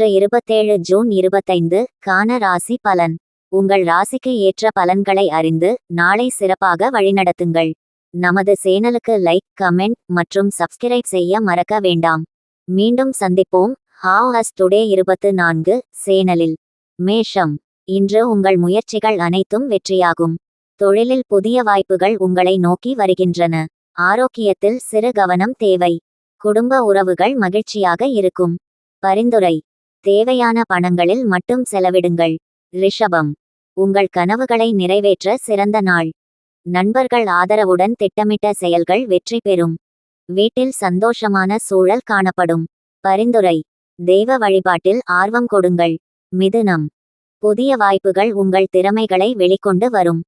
27 June 25 கான ராசி பலன். உங்கள் ராசிக்கு ஏற்ற பலன்களை அறிந்து நாளை சிறப்பாக வழிநடத்துங்கள். நமது சேனலுக்கு லைக், கமெண்ட் மற்றும் சப்ஸ்கிரைப் செய்ய மறக்க வேண்டாம். மீண்டும் சந்திப்போம். ஹவ் அஸ் டுடே 24 சேனலில். மேஷம். இன்று உங்கள் முயற்சிகள் அனைத்தும் வெற்றியாகும். தொழிலில் புதிய வாய்ப்புகள் உங்களை நோக்கி வருகின்றன. ஆரோக்கியத்தில் சிறு கவனம் தேவை. குடும்ப உறவுகள் மகிழ்ச்சியாக இருக்கும். பரிந்துரை: தேவையான பணங்களில் மட்டும் செலவிடுங்கள். ரிஷபம். உங்கள் கனவுகளை நிறைவேற்ற சிறந்த நாள். நண்பர்கள் ஆதரவுடன் திட்டமிட்ட செயல்கள் வெற்றி பெறும். வீட்டில் சந்தோஷமான சூழல் காணப்படும். பரிந்துரை: தெய்வ வழிபாட்டில் ஆர்வம் கொடுங்கள். மிதுனம். புதிய வாய்ப்புகள் உங்கள் திறமைகளை வெளிக்கொண்டு வரும்.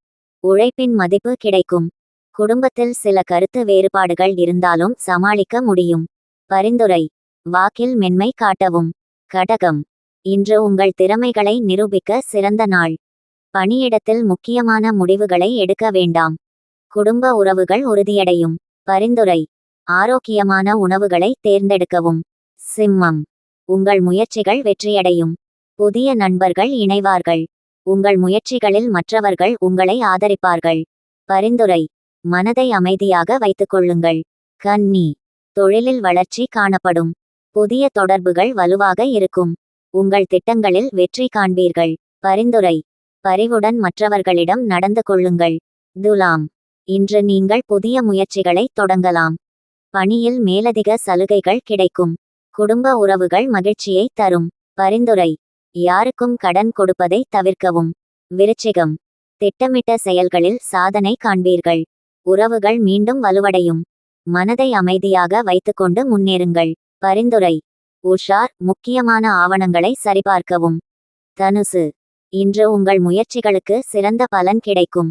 உழைப்பின் மதிப்பு கிடைக்கும். குடும்பத்தில் சில கருத்து வேறுபாடுகள் இருந்தாலும் சமாளிக்க முடியும். பரிந்துரை: வாக்கில் மென்மை காட்டவும். கடகம். இன்று உங்கள் திறமைகளை நிரூபிக்க சிறந்த நாள். பணியிடத்தில் முக்கியமான முடிவுகளை எடுக்க வேண்டாம். குடும்ப உறவுகள் உறுதியடையும். பரிந்துரை: ஆரோக்கியமான உணவுகளை தேர்ந்தெடுக்கவும். சிம்மம். உங்கள் முயற்சிகள் வெற்றியடையும். புதிய நண்பர்கள் இணைவார்கள். உங்கள் முயற்சிகளில் மற்றவர்கள் உங்களை ஆதரிப்பார்கள். பரிந்துரை: மனதை அமைதியாக வைத்துக்கொள்ளுங்கள். கன்னி. தொழிலில் வளர்ச்சி காணப்படும். புதிய தொடர்புகள் வலுவாக இருக்கும். உங்கள் திட்டங்களில் வெற்றி காண்பீர்கள். பரிந்துரை: பரிவுடன் மற்றவர்களிடம் நடந்து கொள்ளுங்கள். துலாம். இன்று நீங்கள் புதிய முயற்சிகளை தொடங்கலாம். பணியில் மேலதிக சலுகைகள் கிடைக்கும். குடும்ப உறவுகள் மகிழ்ச்சியை தரும். பரிந்துரை: யாருக்கும் கடன் கொடுப்பதை தவிர்க்கவும். விருச்சிகம். திட்டமிட்ட செயல்களில் சாதனை காண்பீர்கள். உறவுகள் மீண்டும் வலுவடையும். மனதை அமைதியாக வைத்துக்கொண்டு முன்னேறுங்கள். பரிந்துரை: உஷார், முக்கியமான ஆவணங்களை சரிபார்க்கவும். தனுசு. இன்று உங்கள் முயற்சிகளுக்கு சிறந்த பலன் கிடைக்கும்.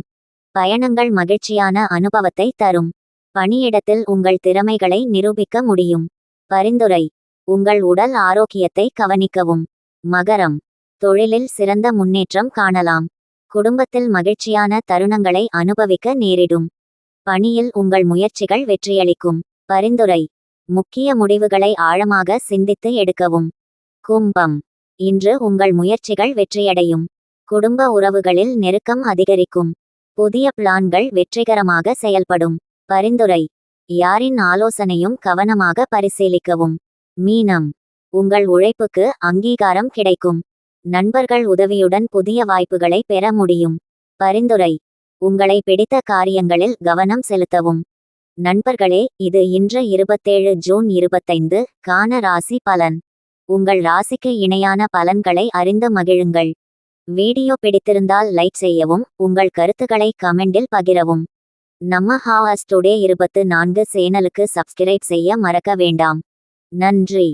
பயணங்கள் மகிழ்ச்சியான அனுபவத்தை தரும். பணியிடத்தில் உங்கள் திறமைகளை நிரூபிக்க முடியும். பரிந்துரை: உங்கள் உடல் ஆரோக்கியத்தை கவனிக்கவும். மகரம். தொழிலில் சிறந்த முன்னேற்றம் காணலாம். குடும்பத்தில் மகிழ்ச்சியான தருணங்களை அனுபவிக்க நேரிடும். பணியில் உங்கள் முயற்சிகள் வெற்றியளிக்கும். பரிந்துரை: முக்கிய முடிவுகளை ஆழமாக சிந்தித்து எடுக்கவும். கும்பம். இன்று உங்கள் முயற்சிகள் வெற்றியடையும். குடும்ப உறவுகளில் நெருக்கம் அதிகரிக்கும். புதிய பிளான்கள் வெற்றிகரமாக செயல்படும். பரிந்துரை: யாரின் ஆலோசனையும் கவனமாக பரிசீலிக்கவும். மீனம். உங்கள் உழைப்புக்கு அங்கீகாரம் கிடைக்கும். நண்பர்கள் உதவியுடன் புதிய வாய்ப்புகளை பெற முடியும். பரிந்துரை: உங்களை பிடித்த காரியங்களில் கவனம் செலுத்தவும். நண்பர்களே, இது இன்று 27 ஜூன் 25 கான ராசி பலன். உங்கள் ராசிக்கு இணையான பலன்களை அறிந்து மகிழுங்கள். வீடியோ பிடித்திருந்தால் லைக் செய்யவும், உங்கள் கருத்துக்களை கமெண்டில் பகிரவும். நம்ம ஹவ் அஸ் டுடே 24 சேனலுக்கு சப்ஸ்கிரைப் செய்ய மறக்க வேண்டாம். நன்றி.